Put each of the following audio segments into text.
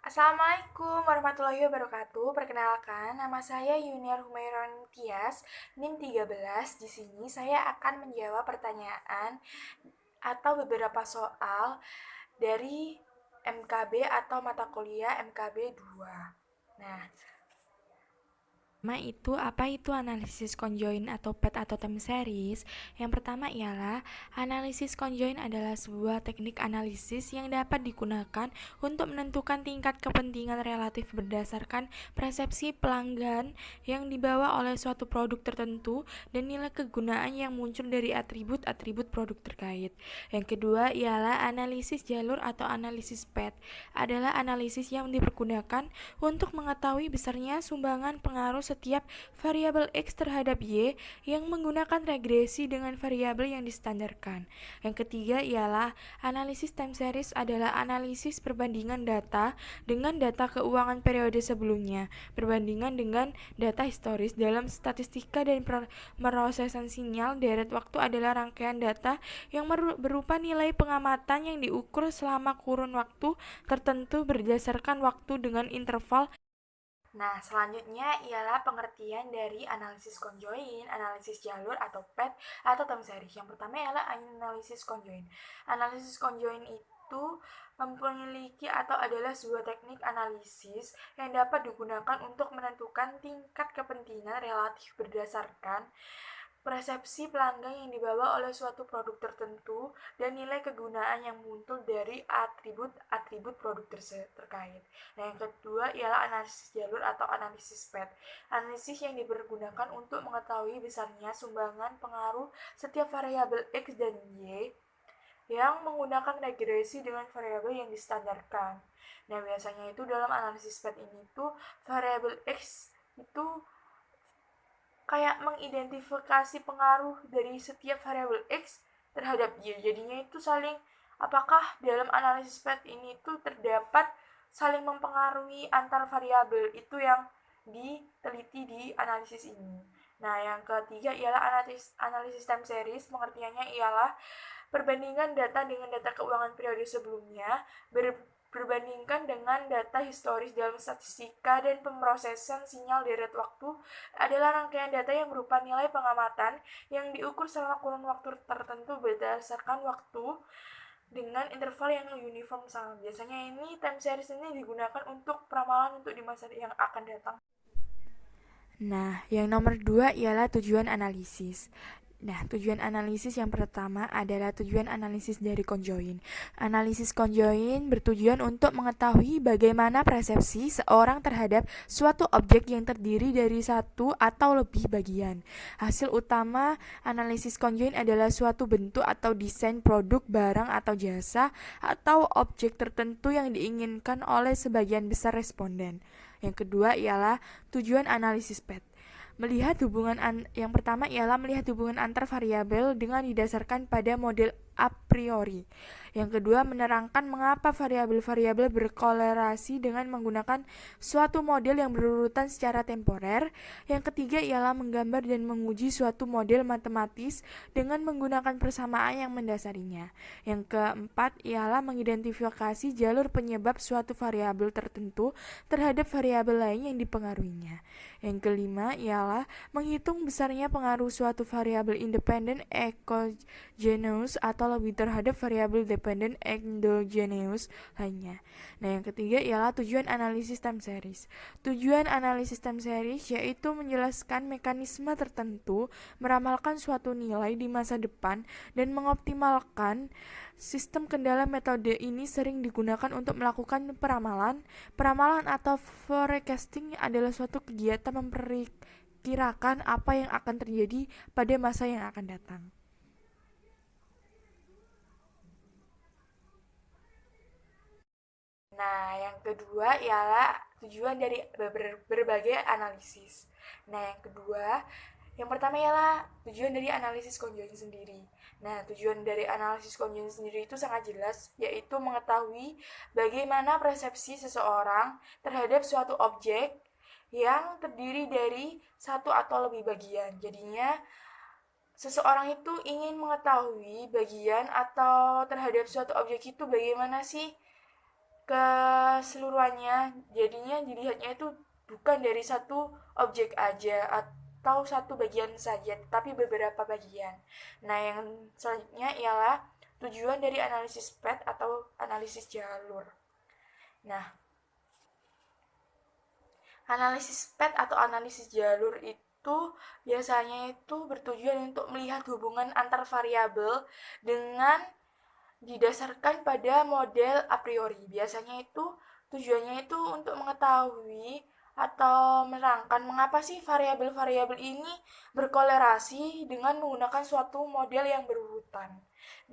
Assalamualaikum warahmatullahi wabarakatuh. Perkenalkan, nama saya Yuniar Humairon Tias, NIM 13. Di sini saya akan menjawab pertanyaan atau beberapa soal dari MKB atau mata kuliah MKB 2. Nah, apa itu analisis conjoint atau PET atau time series? Yang pertama ialah analisis conjoint adalah sebuah teknik analisis yang dapat digunakan untuk menentukan tingkat kepentingan relatif berdasarkan persepsi pelanggan yang dibawa oleh suatu produk tertentu dan nilai kegunaan yang muncul dari atribut-atribut produk terkait. Yang kedua ialah analisis jalur atau analisis PET adalah analisis yang dipergunakan untuk mengetahui besarnya sumbangan pengaruh setiap variabel X terhadap Y yang menggunakan regresi dengan variabel yang distandarkan. Yang ketiga ialah analisis time series adalah analisis perbandingan data dengan data keuangan periode sebelumnya, perbandingan dengan data historis dalam statistika dan perosesan sinyal deret waktu adalah rangkaian data yang berupa nilai pengamatan yang diukur selama kurun waktu tertentu berdasarkan waktu dengan interval. Nah, selanjutnya ialah pengertian dari analisis conjoint, analisis jalur atau PET atau time series. Yang pertama ialah analisis conjoint. Analisis conjoint itu memiliki atau adalah sebuah teknik analisis yang dapat digunakan untuk menentukan tingkat kepentingan relatif berdasarkan persepsi pelanggan yang dibawa oleh suatu produk tertentu dan nilai kegunaan yang muncul dari atribut-atribut produk terkait. Nah, yang kedua ialah analisis jalur atau analisis PET. Analisis yang dipergunakan untuk mengetahui besarnya sumbangan pengaruh setiap variabel X dan Y yang menggunakan regresi dengan variabel yang distandarkan. Nah, biasanya itu dalam analisis PET ini tuh variabel X itu kayak mengidentifikasi pengaruh dari setiap variabel X terhadap Y. Jadinya itu saling, apakah dalam analisis PET ini itu terdapat saling mempengaruhi antar variabel, itu yang diteliti di analisis ini. Nah, yang ketiga ialah analisis time series. Pengertiannya ialah perbandingan data dengan data keuangan periode sebelumnya berbandingkan dengan data historis dalam statistika dan pemrosesan sinyal deret waktu adalah rangkaian data yang berupa nilai pengamatan yang diukur selama kurun waktu tertentu berdasarkan waktu dengan interval yang uniform sama. Biasanya ini time series ini digunakan untuk peramalan untuk di masa yang akan datang. Nah, yang nomor dua ialah tujuan analisis. Nah, tujuan analisis yang pertama adalah tujuan analisis dari conjoint. Analisis conjoint bertujuan untuk mengetahui bagaimana persepsi seorang terhadap suatu objek yang terdiri dari satu atau lebih bagian. Hasil utama analisis conjoint adalah suatu bentuk atau desain produk, barang atau jasa atau objek tertentu yang diinginkan oleh sebagian besar responden. Yang kedua ialah tujuan analisis PET. Yang pertama ialah melihat hubungan antar variabel dengan didasarkan pada model a priori. Yang kedua, menerangkan mengapa variabel-variabel berkorelasi dengan menggunakan suatu model yang berurutan secara temporer. Yang ketiga ialah menggambar dan menguji suatu model matematis dengan menggunakan persamaan yang mendasarinya. Yang keempat ialah mengidentifikasi jalur penyebab suatu variabel tertentu terhadap variabel lain yang dipengaruhinya. Yang kelima ialah menghitung besarnya pengaruh suatu variabel independen exogenous atau lebih terhadap variabel dependent endogenous lainnya. Nah, yang ketiga ialah tujuan analisis time series. Tujuan analisis time series yaitu menjelaskan mekanisme tertentu, meramalkan suatu nilai di masa depan, dan mengoptimalkan sistem kendala. Metode ini sering digunakan untuk melakukan peramalan. Peramalan atau forecasting adalah suatu kegiatan memperkirakan apa yang akan terjadi pada masa yang akan datang. Nah, yang kedua ialah tujuan dari berbagai analisis. Nah, yang pertama ialah tujuan dari analisis conjoint sendiri. Nah, tujuan dari analisis conjoint sendiri itu sangat jelas, yaitu mengetahui bagaimana persepsi seseorang terhadap suatu objek yang terdiri dari satu atau lebih bagian. Jadinya, seseorang itu ingin mengetahui bagian atau terhadap suatu objek itu bagaimana sih keseluruhannya, jadinya dilihatnya itu bukan dari satu objek aja atau satu bagian saja, tapi beberapa bagian. Nah, yang selanjutnya ialah tujuan dari analisis PET atau analisis jalur. Nah, analisis PET atau analisis jalur itu biasanya itu bertujuan untuk melihat hubungan antar variabel dengan didasarkan pada model a priori. Biasanya itu tujuannya itu untuk mengetahui atau menerangkan mengapa sih variabel-variabel ini berkolerasi dengan menggunakan suatu model yang berurutan.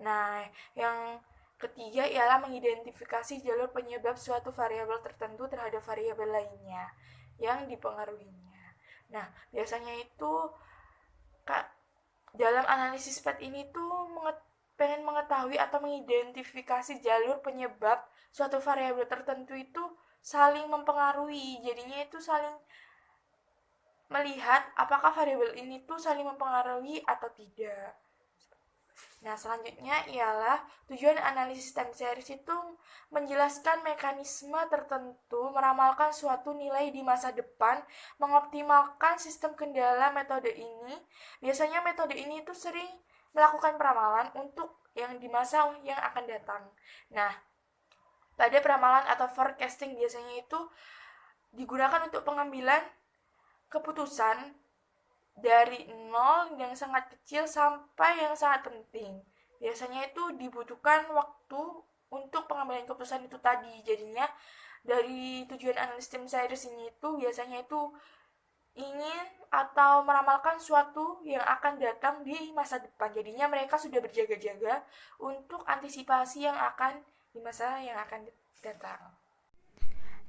Nah, yang ketiga ialah mengidentifikasi jalur penyebab suatu variabel tertentu terhadap variabel lainnya yang dipengaruhinya. Nah, biasanya itu dalam analisis PET ini tuh pengen mengetahui atau mengidentifikasi jalur penyebab suatu variabel tertentu itu saling mempengaruhi. Jadinya itu saling melihat apakah variabel ini tuh saling mempengaruhi atau tidak. Nah, selanjutnya ialah tujuan analisis time series itu menjelaskan mekanisme tertentu, meramalkan suatu nilai di masa depan, mengoptimalkan sistem kendala metode ini. Biasanya metode ini itu sering melakukan peramalan untuk yang di masa yang akan datang. Nah, pada peramalan atau forecasting biasanya itu digunakan untuk pengambilan keputusan dari nol yang sangat kecil sampai yang sangat penting. Biasanya itu dibutuhkan waktu untuk pengambilan keputusan itu tadi. Jadinya dari tujuan analisis time series ini itu biasanya itu ingin atau meramalkan suatu yang akan datang di masa depan. Jadinya mereka sudah berjaga-jaga untuk antisipasi yang akan di masa yang akan datang.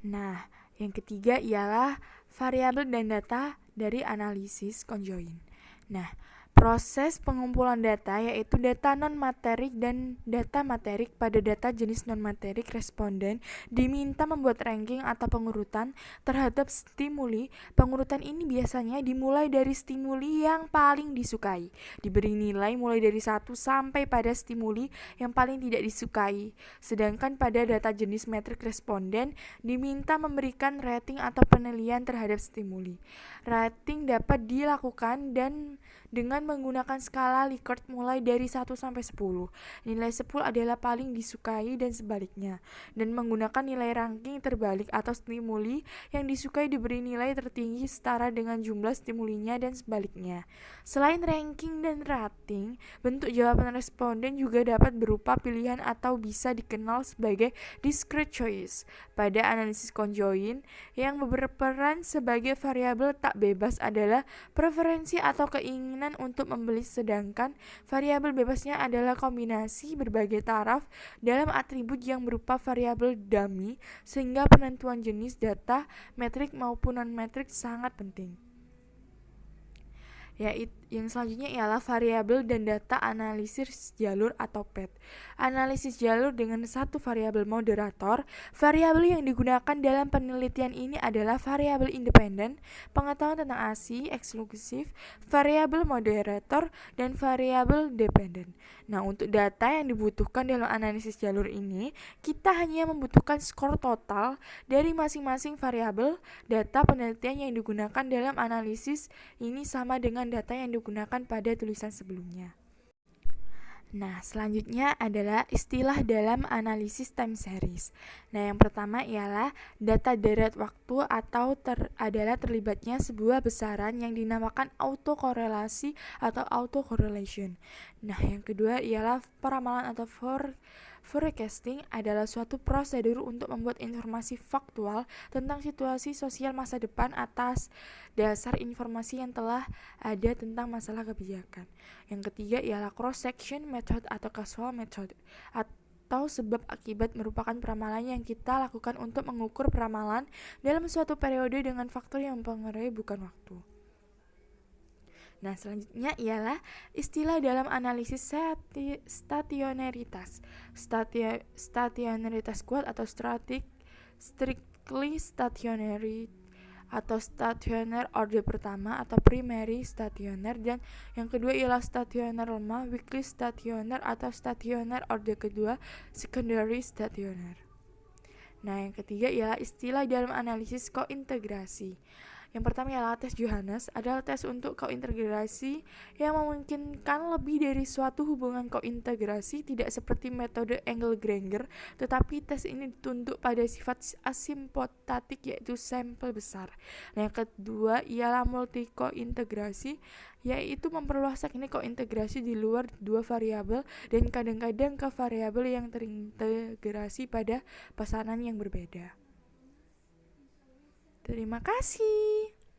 Nah, yang ketiga ialah variabel dan data dari analisis conjoint. Nah, proses pengumpulan data yaitu data non-materik dan data materik pada data jenis non-materik responden diminta membuat ranking atau pengurutan terhadap stimuli. Pengurutan ini biasanya dimulai dari stimuli yang paling disukai, diberi nilai mulai dari 1 sampai pada stimuli yang paling tidak disukai. Sedangkan pada data jenis metrik responden diminta memberikan rating atau penilaian terhadap stimuli. Rating dapat dilakukan dan dengan menggunakan skala Likert mulai dari 1 sampai 10. Nilai 10 adalah paling disukai dan sebaliknya. Dan menggunakan nilai ranking terbalik atau stimuli yang disukai diberi nilai tertinggi setara dengan jumlah stimulinya dan sebaliknya. Selain ranking dan rating, bentuk jawaban responden juga dapat berupa pilihan atau bisa dikenal sebagai discrete choice. Pada analisis conjoint, yang berperan sebagai variabel tak bebas adalah preferensi atau keinginan untuk membeli, sedangkan variabel bebasnya adalah kombinasi berbagai taraf dalam atribut yang berupa variabel dummy, sehingga penentuan jenis data metrik maupun non-metrik sangat penting. Yang selanjutnya ialah variabel dan data analisis jalur atau PET. Analisis jalur dengan satu variabel moderator. Variabel yang digunakan dalam penelitian ini adalah variabel independen, pengetahuan tentang ASI, eksklusif, variabel moderator, dan variabel dependen. Nah, untuk data yang dibutuhkan dalam analisis jalur ini, kita hanya membutuhkan skor total dari masing-masing variabel. Data penelitian yang digunakan dalam analisis ini sama dengan data yang digunakan pada tulisan sebelumnya. Nah, selanjutnya adalah istilah dalam analisis time series. Nah, yang pertama ialah data deret waktu atau adalah terlibatnya sebuah besaran yang dinamakan autokorelasi atau autocorrelation. Nah, yang kedua ialah peramalan atau forecasting adalah suatu prosedur untuk membuat informasi faktual tentang situasi sosial masa depan atas dasar informasi yang telah ada tentang masalah kebijakan. Yang ketiga ialah cross-section method atau causal method atau sebab akibat merupakan peramalan yang kita lakukan untuk mengukur peramalan dalam suatu periode dengan faktor yang mempengaruhi bukan waktu. Nah, selanjutnya ialah istilah dalam analisis stationaritas. Stationaritas kuat atau strictly stationary atau stationer order pertama atau primary stationer, dan yang kedua ialah stationer lemah, weakly stationer atau stationer order kedua, secondary stationer. Nah, yang ketiga ialah istilah dalam analisis kointegrasi. Yang pertama ialah tes Johannes, adalah tes untuk kointegrasi yang memungkinkan lebih dari suatu hubungan kointegrasi, tidak seperti metode Engelgranger, tetapi tes ini ditunduk pada sifat asimptotatik yaitu sampel besar. Nah, yang kedua ialah multi kointegrasi, yaitu memperluas teknik kointegrasi di luar dua variabel dan kadang-kadang ke variabel yang terintegrasi pada pesanan yang berbeda. Terima kasih.